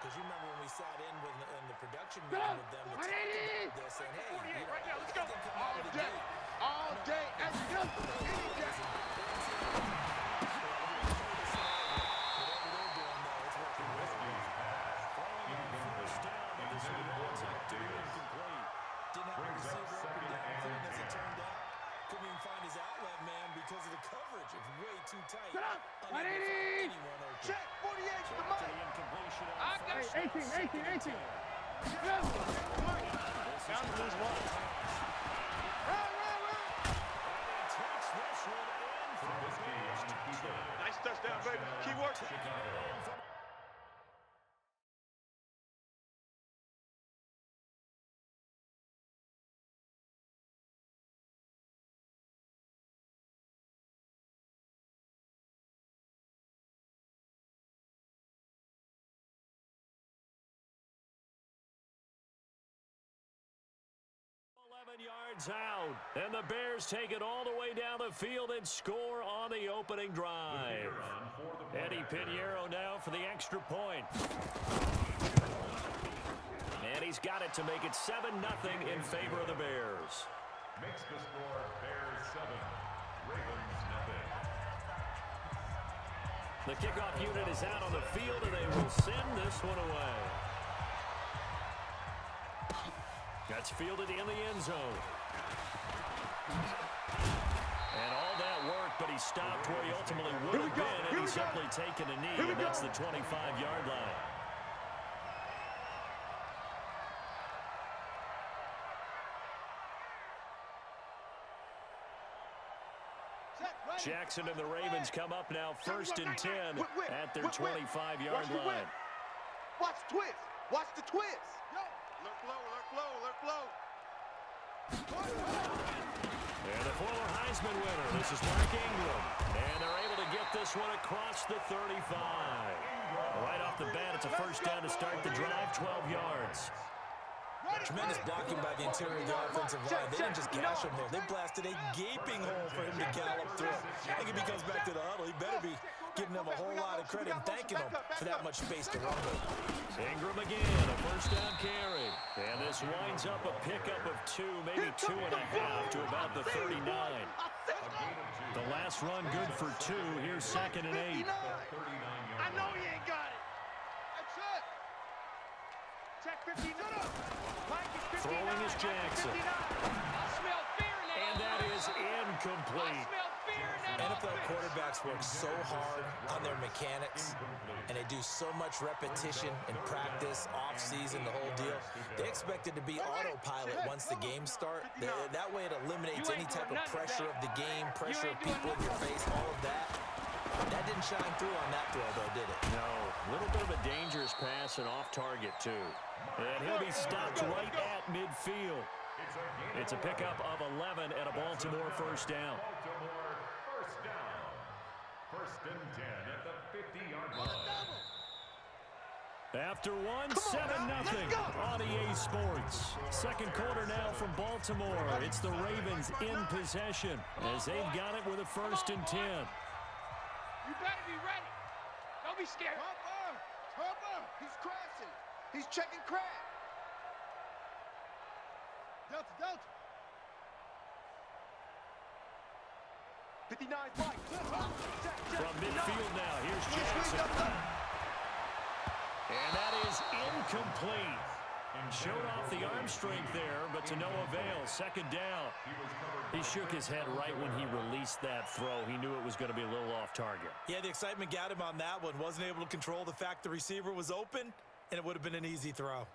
because you remember when we sat in the production meeting with them to talk about this, and hey, you know, right now, let's go. all day. All day. Any day. Couldn't even find his outlet, man, because of the coverage. It's way too tight. Set up. 180. Check. 48 to the mic. I got 18. Down to lose one. Run. Nice touchdown, baby. Keep working. Yards out, and the Bears take it all the way down the field and score on the opening drive. Eddie Pinheiro now for the extra point. And he's got it to make it 7-0 in favor of the Bears. Makes the score Bears 7, Ravens nothing. The kickoff unit is out on the field, and they will send this one away. That's fielded in the end zone. And all that work, but he stopped where he ultimately would have been, and he's simply taken a knee, and that's the 25-yard line. Jackson and the Ravens come up now 1st and 10 at their 25-yard line. Watch the twist. Watch the twist. Alert flow. And the former Heisman winner, this is Mark Ingram. And they're able to get this one across the 35. Right off the bat, it's a first down to start the drive, 12 yards. Tremendous blocking by the interior of the offensive line. They didn't just gash him there. They blasted a gaping hole for him to gallop through. I think if he comes back to the huddle, he better be giving them a whole lot of credit and thanking them for that much space to run with. Ingram again, a first down carry. And this winds up a pickup of 2, maybe 2.5 to about the 39. The last run good for 2. Here's 2nd and 8. I know he ain't got it. That's it. Check 59. Throwing is Jackson. And that is incomplete. NFL quarterbacks work so hard on their mechanics, and they do so much repetition in practice, off-season, the whole deal. They expect it to be autopilot once the games start. That way it eliminates any type of pressure of the game, pressure of people in your face, all of that. That didn't shine through on that throw, though, did it? No. A little bit of a dangerous pass and off target, too. And he'll be stopped right at midfield. It's a pickup of 11 and a Baltimore first down. Baltimore first down. 1st and 10 at the 50-yard line. After 7-0 on EA Sports. Second quarter now from Baltimore. It's the Ravens in possession as they've got it with a 1st and 10. You better be ready. Don't be scared. Hopper. He's crashing. He's checking crash. Delta. 59 Mike. From midfield now, here's Jackson. And that is incomplete. And showed off the arm strength there, but to no avail. 2nd down. He shook his head right when he released that throw. He knew it was going to be a little off target. Yeah, the excitement got him on that one. Wasn't able to control the fact the receiver was open, and it would have been an easy throw.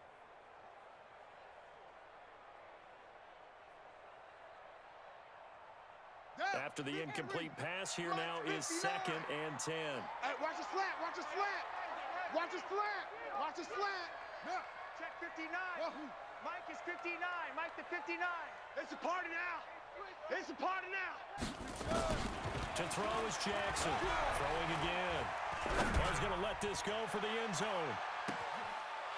After the incomplete pass, here now is 2nd and 10. Hey, watch the slant. Watch the slant. Check 59. Mike is 59. Mike the 59. It's a party now. To throw is Jackson. Throwing again. He's going to let this go for the end zone.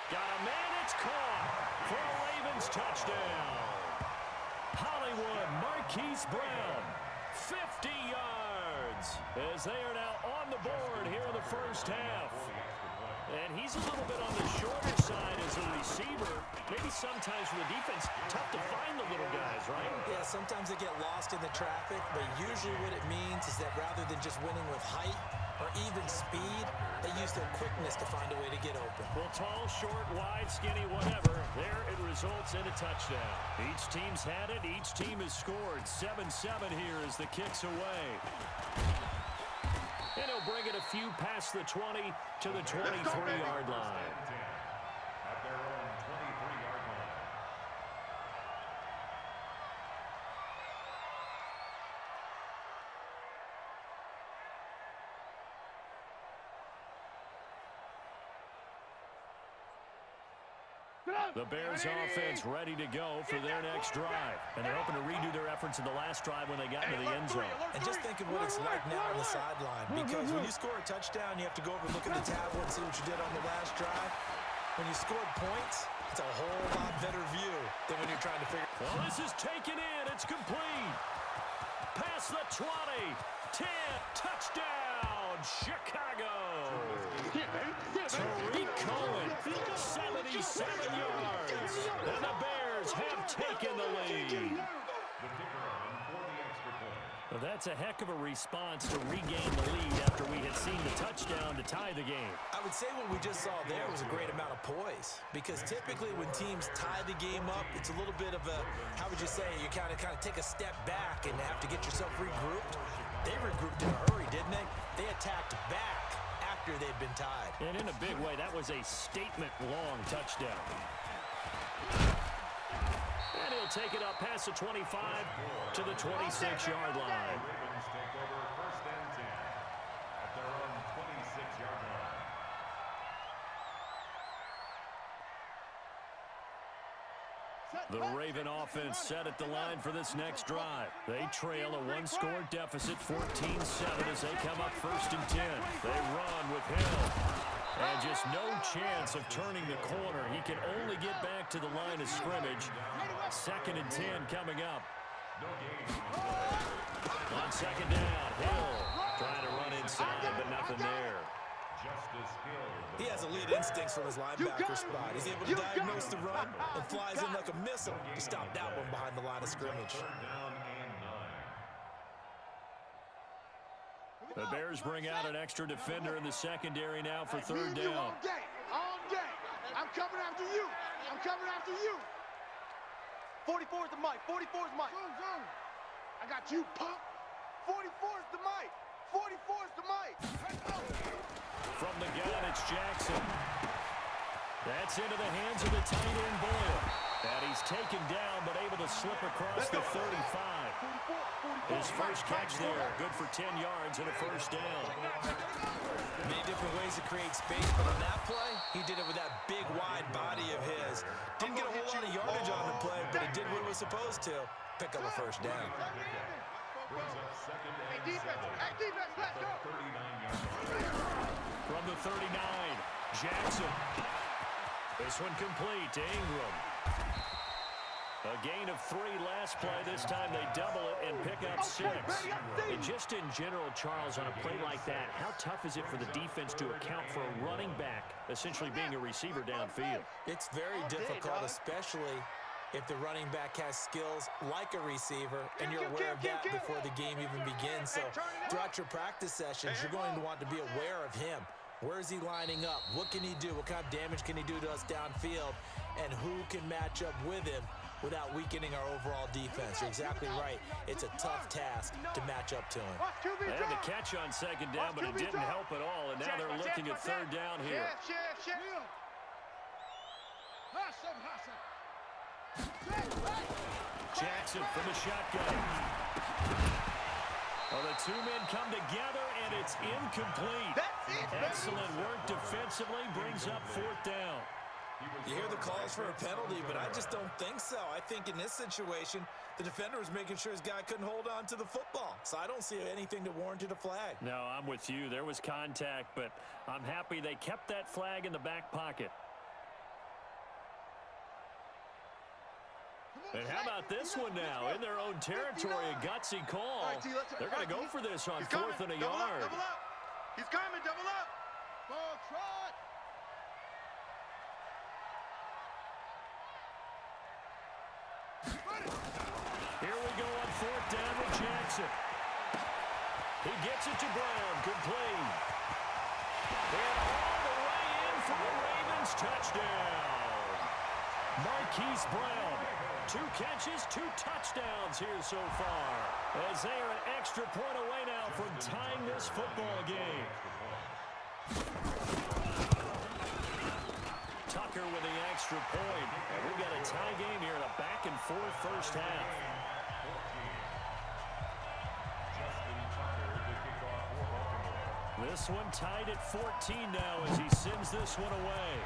Got a man. It's caught for a Ravens touchdown. Hollywood Marquise Brown. 50 yards as they are now on the board here in the first half. And he's a little bit on the shorter side as a receiver. Maybe sometimes for the defense, tough to find the little guys, right? Yeah, sometimes they get lost in the traffic, but usually what it means is that rather than just winning with height or even speed, they use their quickness to find a way to get open. Well, tall, short, wide, skinny, whatever, there it results in a touchdown. Each team's had it. Each team has scored. 7-7 here as the kick's away. And he'll bring it a few past the 20 to the 23-yard line. At their own 23-yard line. The Bears offense ready to go for their next drive. And they're hoping to redo their efforts in the last drive when they got into the end zone. And just think of what it's like now on the sideline. Because when you score a touchdown, you have to go over and look at the tablet and see what you did on the last drive. When you scored points, it's a whole lot better view than when you're trying to figure. Well, this is taken in. It's complete. Past the 20. 10. Touchdown, Chicago. Tariq Cohen, 77 yards. And the Bears have taken the lead. The kicker on for the extra point. Well, that's a heck of a response to regain the lead after we had seen the touchdown to tie the game. I would say what we just saw there was a great amount of poise. Because typically when teams tie the game up, it's a little bit of a, how would you say, you kind of take a step back and have to get yourself regrouped. They regrouped in a hurry, didn't they? They attacked back after they'd been tied. And in a big way, that was a statement-long touchdown. And he'll take it up past the 25 to the 26-yard line. Ravens take over 1st and 10 at their own 26-yard line. The Raven offense set at the line for this next drive. They trail a one-score deficit, 14-7, as they come up 1st and 10. They run with Hill. And just no chance of turning the corner. He can only get back to the line of scrimmage. 2nd and 10 coming up. On 2nd down, Hill trying to run inside, but nothing there. He has elite instincts from his linebacker spot. He's able to diagnose the run and flies in like a missile to stop that one behind the line of scrimmage. The Bears bring out an extra defender in the secondary now for 3rd down. All day, all day. I'm coming after you. I'm coming after you. 44 is the mic. 44 is mic. I got you, punk. 44 is the mic. 44 is the mic. From the gun, it's Jackson. That's into the hands of the tight end, Boyle. And he's taken down, but able to slip across the 35. His first catch there, good for 10 yards and a 1st down. Many different ways to create space, but on that play, he did it with that big, wide body of his. Didn't get a whole lot of yardage on the play, but it did what it was supposed to. Pick up a 1st down. Hey, defense, let's go. From the 39, Jackson. This one complete to Ingram. A gain of 3 last play. This time they double it and pick up 6. And just in general, Charles, on a play like that, how tough is it for the defense to account for a running back essentially being a receiver downfield? It's very difficult, especially if the running back has skills like a receiver, and you're aware of that before the game even begins. So throughout your practice sessions, you're going to want to be aware of him. Where is he lining up? What can he do? What kind of damage can he do to us downfield? And who can match up with him without weakening our overall defense? You're exactly right. It's a tough task to match up to him. They had the catch on 2nd down, but it didn't help at all. And now they're looking at 3rd down here. Jackson from the shotgun. Well, the 2 men come together, and it's incomplete. Excellent work defensively, brings up 4th down. You hear the calls for a penalty, but I just don't think so. I think in this situation, the defender was making sure his guy couldn't hold on to the football. So I don't see anything to warrant a flag. No, I'm with you. There was contact, but I'm happy they kept that flag in the back pocket. And how about this one now? In their own territory, a gutsy call. They're going to go for this on 4th and a yard. Double up. He's coming, double up. Ball trot. Jackson. He gets it to Brown, complete. And all the way in for a Ravens touchdown. Marquise Brown, 2 catches, 2 touchdowns here so far, as they are an extra point away now from tying this football game. Tucker with the extra point. And we've got a tie game here in a back-and-forth first half. This one tied at 14 now as he sends this one away.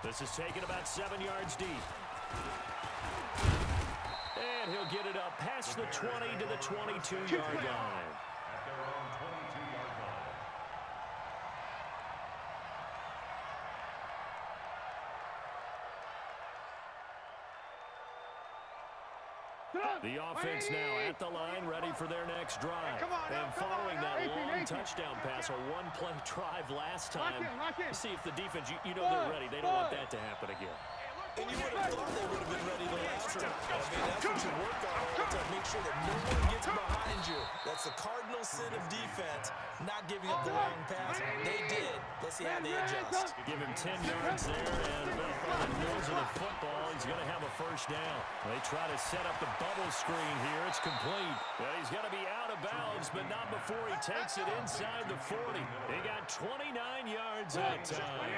This is taken about 7 yards deep. And he'll get it up past the 20 to the 22-yard line. At their own 22-yard line. The offense now at the line, ready for their next drive. And following that long touchdown pass, a one-play drive last time. See if the defense, you know they're ready. They don't want that to happen again. And you would have thought they would have been ready the last time. I mean, that's what you work on all the time. Make sure that no one gets behind you. That's the cardinal sin of defense, not giving up the long pass. They did. Let's see how they adjust. Give him 10 yards there, and on the nose of the football, he's going to have a first down. They try to set up the bubble screen here. It's complete. Well, he's going to be out of bounds, but not before he takes it inside the 40. He got 29 yards that time.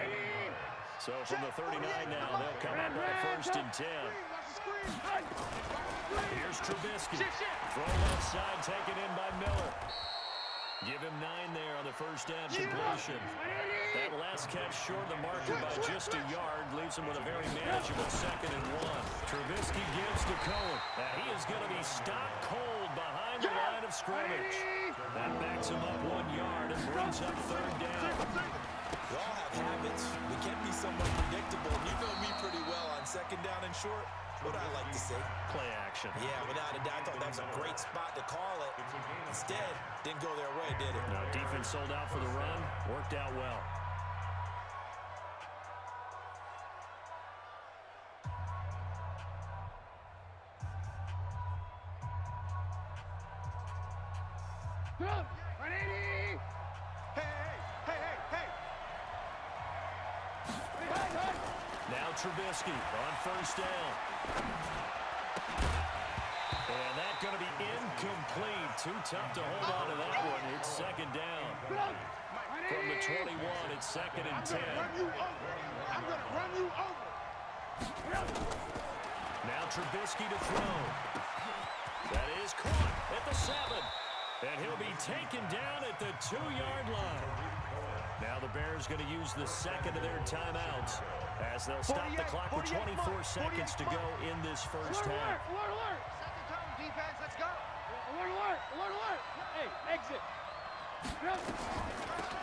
So from the 39 now, they'll come up on a 1st and 10. Here's Trubisky. Throw left side, taken in by Miller. Give him 9 there on the first down completion. That last catch short the marker by just a yard, leaves him with a very manageable 2nd and 1. Trubisky gives to Cohen. Now he is going to be stopped cold behind the line of scrimmage. That backs him up 1 yard and brings up 3rd down. We all have habits. We can be somewhat predictable. You know me pretty well on 2nd down and short. What I like to say. Play action. Yeah, without a doubt, I thought that was a great spot to call it. Instead, didn't go their way, did it? No, defense sold out for the run. Worked out well. Now Trubisky on 1st down. And that's going to be incomplete. Too tough to hold on to that one. It's 2nd down. From the 21, it's 2nd and 10. I'm going to run you over. Now Trubisky to throw. That is caught at the 7. And he'll be taken down at the 2-yard line. Now the Bears going to use the 2nd of their timeouts as they'll stop the clock with 24 seconds to go in this first half. Alert. 2nd down, defense, let's go. Alert. Hey, exit.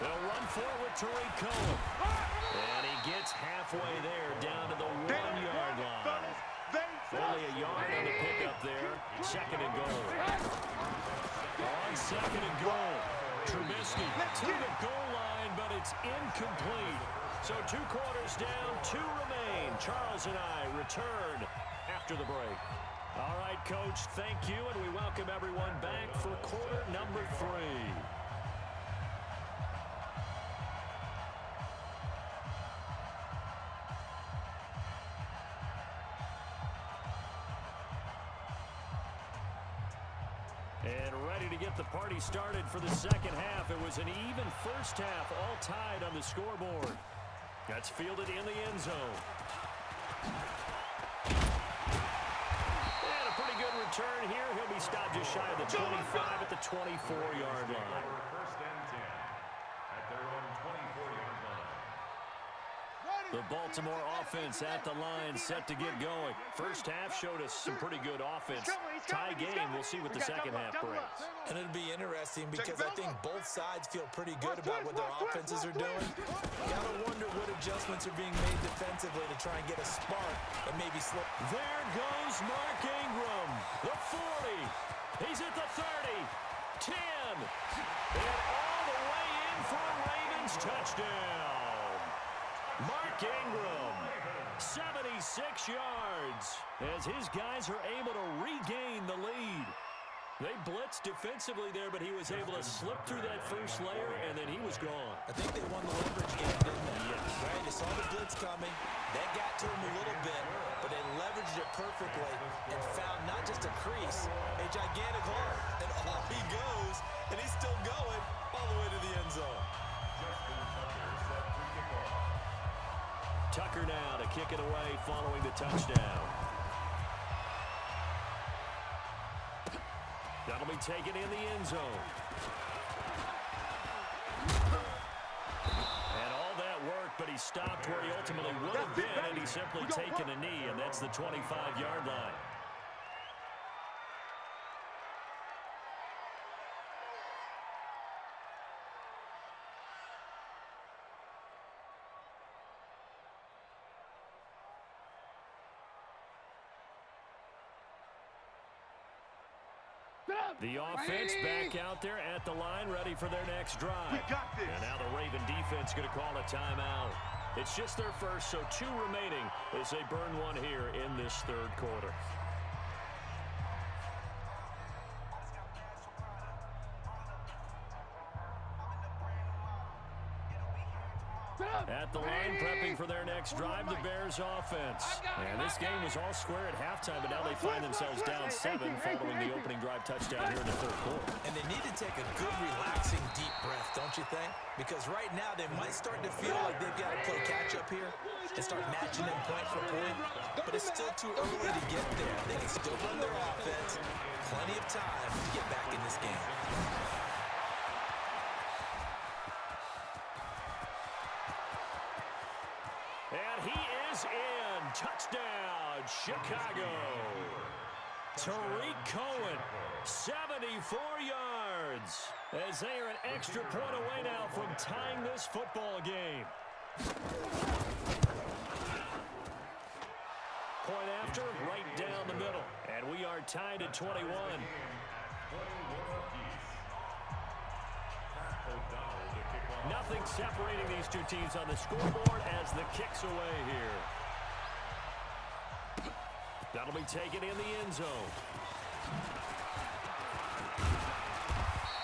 They'll run forward to Tariq Cohen. And he gets halfway there, down to the 1-yard line. Only a yard on the pickup there. 2nd and goal. On 2nd and goal. Trubisky to the goal line, but it's incomplete. So 2 quarters down, 2 remain. Charles and I return after the break. All right, Coach, thank you, and we welcome everyone back for quarter number 3. And ready to get the party started for the 2nd half. It was an even first half, all tied on the scoreboard. That's fielded in the end zone. And a pretty good return here. He'll be stopped just shy of the 25 at the 24-yard line. 1st and 10 at their own 24-yard line. The Baltimore offense at the line, set to get going. First half showed us some pretty good offense. Tie game, we'll see what the 2nd half brings. And it'll be interesting because I think both sides feel pretty good about what their offenses are doing. Gotta wonder what adjustments are being made defensively to try and get a spark and maybe slow. There goes Mark Ingram, the 40. He's at the 30, 10, and all the way in for a Ravens touchdown. Mark Ingram, 76 yards, as his guys are able to regain the lead. They blitzed defensively there, but he was able to slip through that first layer, and then he was gone. I think they won the leverage game, didn't they? Yes. Right? They saw the blitz coming. That got to him a little bit, but they leveraged it perfectly and found not just a crease, a gigantic hole. And off he goes, and he's still going all the way to the end zone. Tucker now to kick it away following the touchdown. That'll be taken in the end zone. And all that work, but he stopped where he ultimately would have been, and he's simply taken a knee, and that's the 25-yard line. The offense back out there at the line, ready for their next drive. We got this. And now the Raven defense going to call a timeout. It's just their first, so 2 remaining as they burn one here in this third quarter. At the line, prepping for their next drive, the Bears offense. And this game was all square at halftime, but now they find themselves down 7 following the opening drive touchdown here in the third quarter. And they need to take a good, relaxing, deep breath, don't you think? Because right now they might start to feel like they've got to play catch-up here and start matching them point for point. But it's still too early to get there. They can still run their offense. Plenty of time to get back in this game. And he is in. Touchdown, Chicago. Tariq Cohen, 74 yards, as they are an extra point away now from tying this football game. Point after, right down the middle. And we are tied at 21. Nothing separating these two teams on the scoreboard as the kick's away here. That'll be taken in the end zone.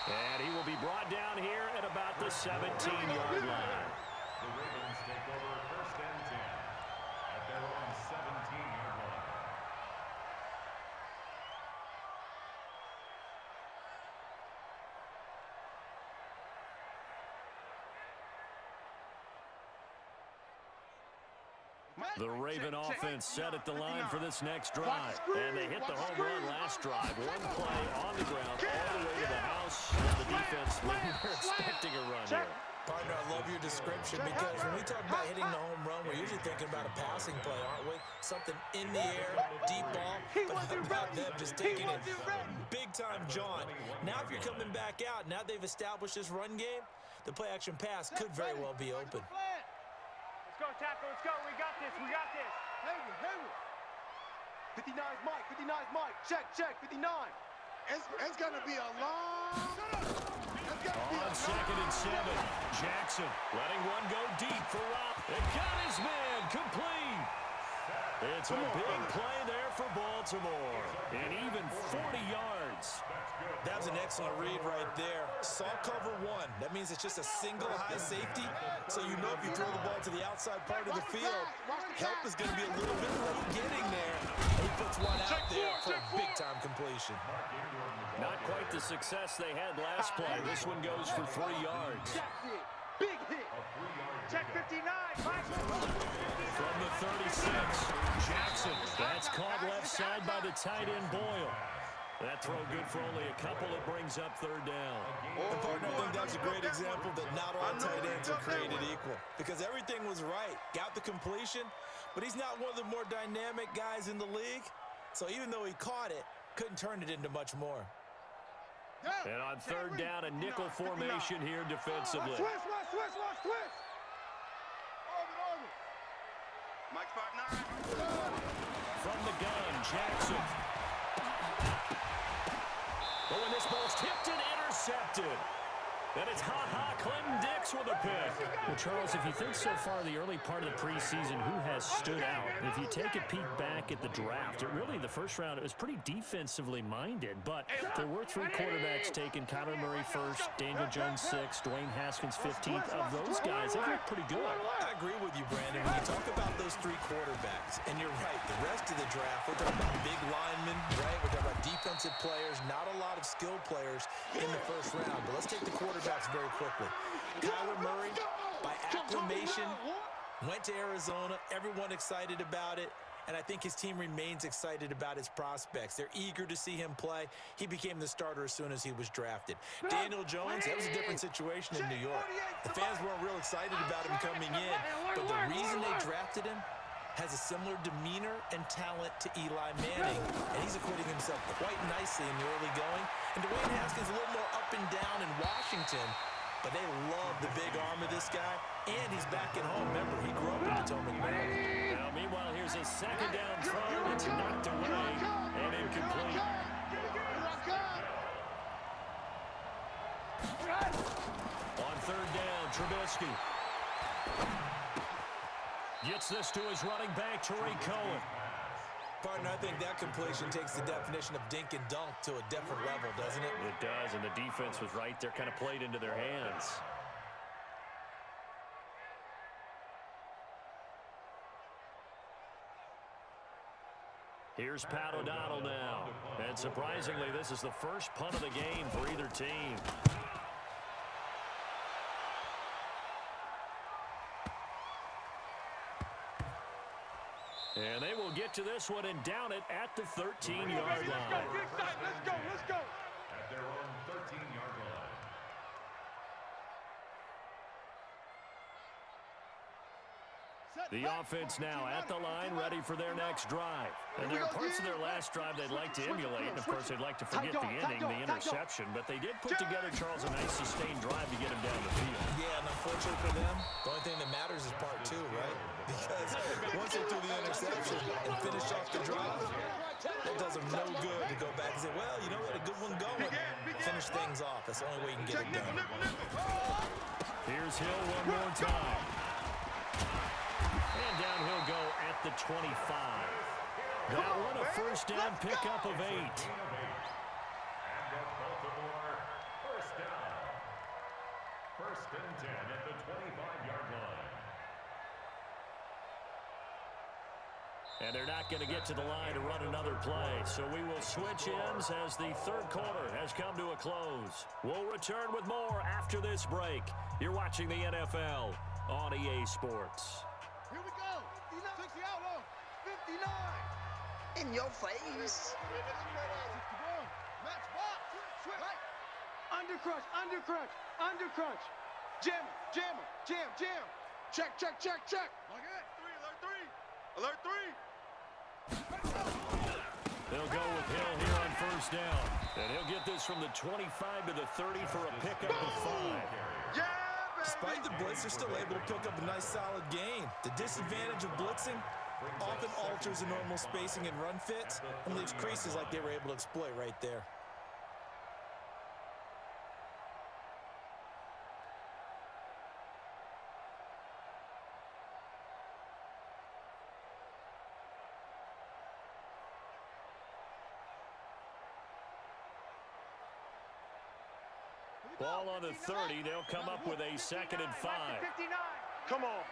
And he will be brought down here at about the 17-yard line. The Ravens take over first and 10 at their own 17-yard line. The Raven offense set at the line for this next drive. And they hit the home run last drive. One play on the ground all the way to the house. And the defense, they're expecting a run here. Partner, I love your description because when we talk about hitting the home run, we're usually thinking about a passing play, aren't we? Something in the air, deep ball, but how about them just taking it big-time jaunt. Now if you're coming back out, now they've established this run game, the play-action pass could very well be open. Let's go, tackle. Let's go. We got this. We got this. Hayward. 59's Mike. 59's Mike. Check. 59. It's going to be a long... On 2nd and 7, Jackson letting one go deep for Rob. It got his man complete. It's a big play there for Baltimore. And even 40 yards. That was an excellent read right there. Saw cover 1. That means it's just a single high safety. So you know if you throw the ball to the outside part of the field, help is going to be a little bit late getting there. And he puts one out there for a big-time completion. Not quite the success they had last play. This one goes for 3 yards. Big hit. Check 59. From the 36, Jackson. That's caught left side by the tight end Boyle. That throw good for only a couple. It brings up 3rd down. And partner, I think that's a great example that not all tight ends are created equal. Because everything was right. Got the completion, but he's not one of the more dynamic guys in the league. So even though he caught it, couldn't turn it into much more. And on 3rd down, a nickel formation here defensively. Twist. Mike 5'9". From the gun, Jackson. But when this ball's tipped and intercepted, then it's Clinton Dix with a pick. Well, Charles, if you think so far the early part of the preseason, who has stood out? If you take a peek back at the draft, the first round, it was pretty defensively minded, but there were 3 quarterbacks taken. Kyler Murray first, Daniel Jones 6th, Dwayne Haskins 15th. Of those guys, they look pretty good. I agree with you, Brandon. When you talk about those 3 quarterbacks, and you're right, the rest of the draft, we're talking about big linemen, right? We're talking about defensive players, not a lot of skill players in the first round. But let's take the quarterbacks very quickly. Kyler Murray, by acclamation, went to Arizona. Everyone excited about it. And I think his team remains excited about his prospects. They're eager to see him play. He became the starter as soon as he was drafted. Daniel Jones, that was a different situation in New York. The fans weren't real excited about him coming in, but the reason they drafted him has a similar demeanor and talent to Eli Manning, and he's acquitting himself quite nicely in the early going. And Dwayne Haskins a little more up and down in Washington, but they love the big arm of this guy, and he's back at home. Remember, he grew up in Potomac, Maryland. Now, meanwhile, here's a second down throw. It's knocked away and incomplete. On third down, Trubisky gets this to his running back, Tariq Cohen. Partner, I think that completion takes the definition of dink and dunk to a different level, doesn't it? It does, and the defense was right there, kind of played into their hands. Here's Pat O'Donnell now. And surprisingly, this is the first punt of the game for either team. And they will get to this one and down it at the 13-yard line. Let's go. At their own 13-yard line. The offense now at the line, ready for their next drive. And there are parts of their last drive they'd like to emulate. And, of course, they'd like to forget the ending, the interception. But they did put together, Charles, a nice sustained drive to get him down the field. Yeah, and unfortunately for them, the only thing that matters is part 2, right? Because once they threw the interception and finish off the drive, that does them no good to go back and say, well, you know what, a good one going. Finish things off. That's the only way you can get it done. Here's Hill one more time. And down he'll go at the 25. That one a first down pickup of 8. And the Baltimore first down. First and 10 at the 25-yard line. And they're not going to get to the line to run another play. So we will switch ends as the third quarter has come to a close. We'll return with more after this break. You're watching the NFL on EA Sports. Here we go. 60 out, 59. In your face. Match box. Right. Undercrunch. Jam. Check. Alert 3. They'll go with Hill here on first down. And he'll get this from the 25 to the 30 for a pickup of 5. Yeah, Despite the blitz, they're still able to pick up a nice, solid gain. The disadvantage of blitzing often alters the normal spacing and run fits and leaves creases like they were able to exploit right there. Ball on the 30. They'll come up with a second and 5. Come on.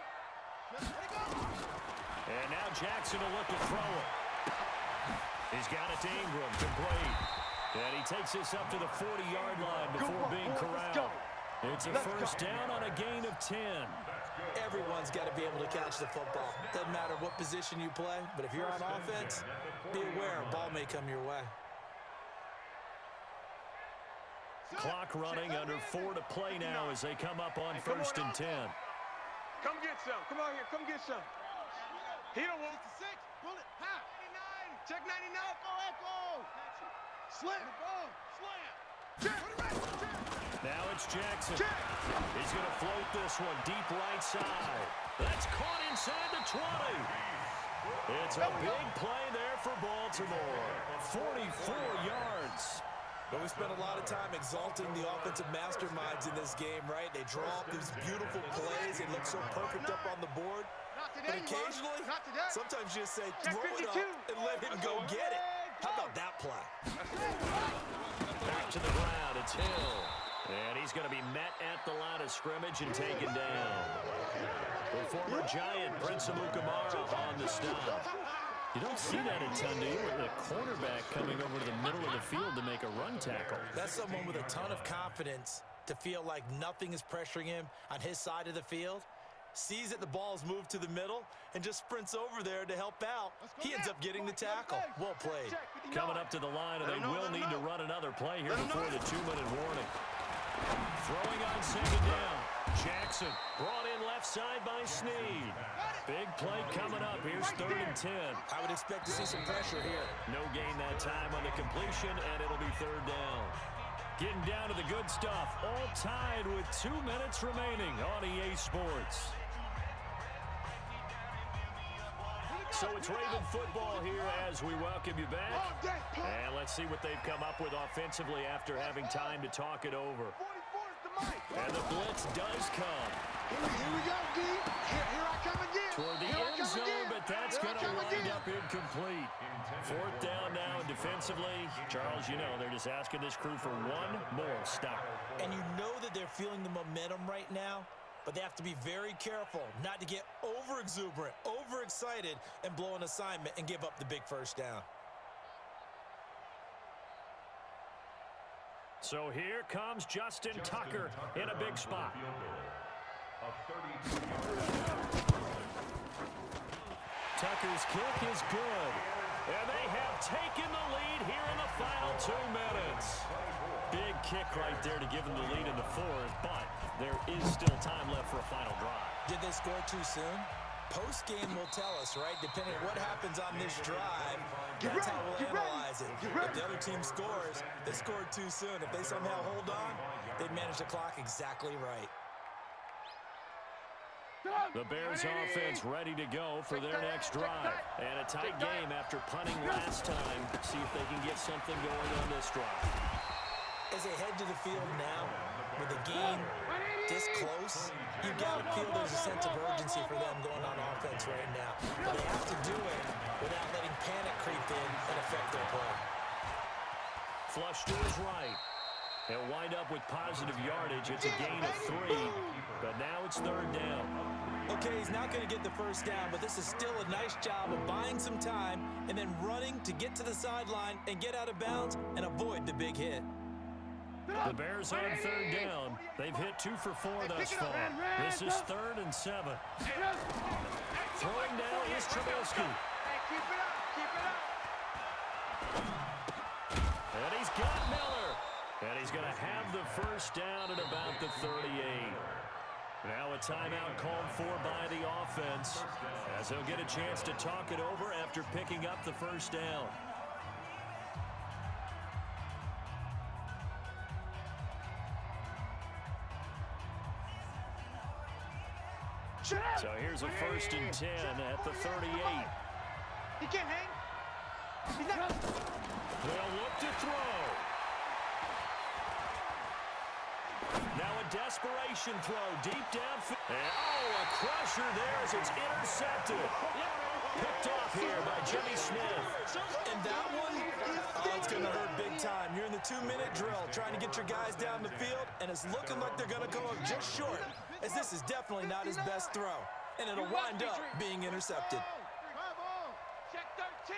And now Jackson will look to throw it. He's got it to Ingram, complete. And he takes this up to the 40-yard line before being corralled. It's a first down on a gain of 10. Everyone's got to be able to catch the football. Doesn't matter what position you play, but if you're on offense, be aware a ball may come your way. Clock running, under 4 to play now as they come up on first and 10. Come get some. Come on here. Come get some. He don't want 6. Pull it. High. 99. Check 99. Echo. Slam. Now it's Jackson. He's going to float this one deep right side. That's caught inside the 20. It's a big play there for Baltimore. 44 yards. Well, we spent a lot of time exalting the offensive masterminds in this game, right? They draw up these beautiful plays. They look so perfect up on the board. But occasionally, sometimes you just say, throw it up and let him go get it. How about that play? Back to the ground, it's Hill. And he's going to be met at the line of scrimmage and taken down. The former Giant, Prince Amukamara, on the stop. You don't see that a ton, do you? The cornerback coming over to the middle of the field to make a run tackle. That's someone with a ton of confidence to feel like nothing is pressuring him on his side of the field. Sees that the ball's moved to the middle and just sprints over there to help out. He ends up getting the tackle. Well played. Coming up to the line, and they will need to run another play here before the 2-minute warning. Throwing on second down. Jackson brought in left side by Snead. Big play coming up. Here's 3rd and 10. I would expect to see some pressure here. No gain that time on the completion, and it'll be 3rd down. Getting down to the good stuff. All tied with 2 minutes remaining on EA Sports. So it's Raven football here as we welcome you back. And let's see what they've come up with offensively after having time to talk it over. And the blitz does come. Here we go, D. Here I come again. Toward the end zone, but that's going to wind up incomplete. 4th down now, and defensively, Charles, you know, they're just asking this crew for one more stop. And you know that they're feeling the momentum right now, but they have to be very careful not to get over-exuberant, over-excited, and blow an assignment and give up the big first down. So here comes Justin Tucker in a big spot. Tucker's kick is good. And they have taken the lead here in the final 2 minutes. Big kick right there to give them the lead in the 4th, but there is still time left for a final drive. Did they score too soon? Post-game will tell us, right? Depending on what happens on this drive, that's how we'll analyze it. If the other team scores, they scored too soon. If they somehow hold on, they manage the clock exactly right. The Bears offense ready to go for their next drive. And a tight game after punting last time. See if they can get something going on this drive. As they head to the field now, with the game this close, you've got to feel there's a sense of urgency for them going on offense right now. But they have to do it without letting panic creep in and affect their play. Flush to his right. He'll wind up with positive yardage. It's a gain of 3, but now it's 3rd down. Okay, he's not going to get the first down, but this is still a nice job of buying some time and then running to get to the sideline and get out of bounds and avoid the big hit. The Bears on 3rd down. They've hit 2 for 4 thus far. This is 3rd and 7. Throwing now is Trubisky. Keep it up. And he's got Miller. And he's going to have the first down at about the 38. Now a timeout called for by the offense, as he'll get a chance to talk it over after picking up the first down. So here's a 1st and 10 at the 38. He can't hang. He's not. They'll look to throw. Now a desperation throw deep downfield. Oh, a crusher there as it's intercepted. Picked off here by Jimmy Smith. And that one, it's going to hurt big time. You're in the 2-minute drill trying to get your guys down the field, and it's looking like they're going to come up just short, as this is definitely not his best throw. And it'll wind up being intercepted. Check 13.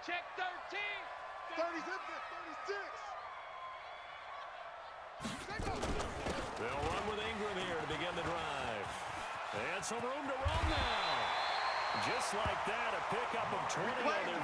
Check 13. 36. They'll run with Ingram here to begin the drive. And some room to run now. Just like that, a pickup of 20 on their